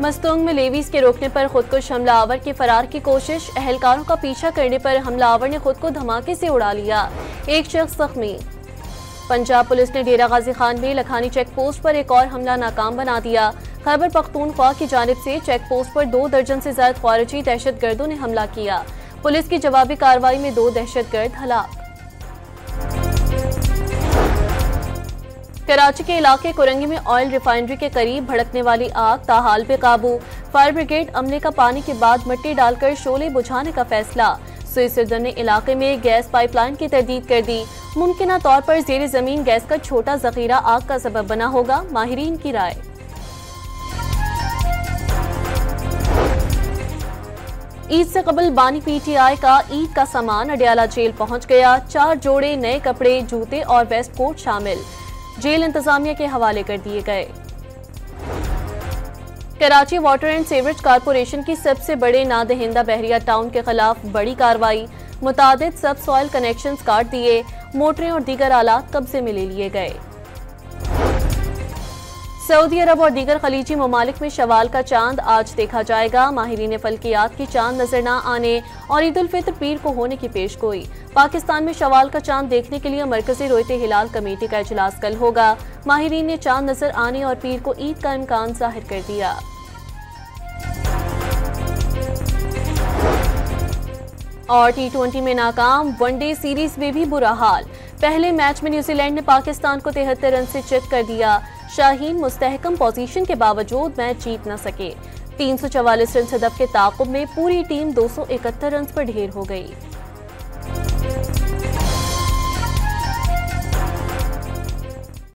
मस्तूंग में लेवीज के रोकने पर खुदकुश हमलावर की फरार की कोशिश। अहलकारों का पीछा करने पर हमलावर ने खुद को धमाके से उड़ा लिया। एक शख्स जख्मी। पंजाब पुलिस ने डेरा गाजी खान में लखानी चेक पोस्ट पर एक और हमला नाकाम बना दिया। खैबर पख्तूनख्वा की जानिब से चेक पोस्ट पर 2 दर्जन से ज्यादा ख्वारिजी दहशतगर्दों ने हमला किया। पुलिस की जवाबी कार्रवाई में 2 दहशतगर्द हलाक। कराची के इलाके कुरंगी में ऑयल रिफाइनरी के करीब भड़कने वाली आग ताहाल बेकाबू। फायर ब्रिगेड अमले का पानी के बाद मिट्टी डालकर शोले बुझाने का फैसला। सुइसरदर ने इलाके में गैस पाइपलाइन की तरदीद कर दी। मुमकिना तौर पर जेर जमीन गैस का छोटा जखीरा आग का सबब बना होगा, माहिरीन की राय। ईद से कबल बानी पीटीआई का ईद का सामान अडयाला जेल पहुंच गया। 4 जोड़े नए कपड़े, जूते और वेस्ट कोट शामिल जेल इंतजामिया के हवाले कर दिए गए। Karachi water and sewerage corporation की सबसे बड़े नादहिंदा बहरिया टाउन के खिलाफ बड़ी कार्रवाई। मुतादिद सब सॉइल कनेक्शंस काट दिए। मोटरें और दीगर आलात कब्जे में ले लिए गए। सऊदी अरब और दीगर खलीजी ममालिक में शवाल का चांद आज देखा जाएगा। माहिरीन फल्कियात की चांद नजर न आने और ईद उल फित्र पीर को होने की पेशगोई। पाकिस्तान में शवाल का चांद देखने के लिए मरकजी रोयते हिलाल कमेटी का इजलास कल होगा। माहिरीन ने चांद नजर आने और पीर को ईद का इम्कान जाहिर कर दिया। और T20 में नाकाम, वनडे सीरीज में भी बुरा हाल। पहले मैच में न्यूजीलैंड ने पाकिस्तान को 73 रन से चित कर दिया। शाहीन मुस्तहकम पोजीशन के बावजूद मैच जीत न सके। 344 रन हदफ के ताक़ुब में पूरी टीम 271 रन पर ढेर हो गई।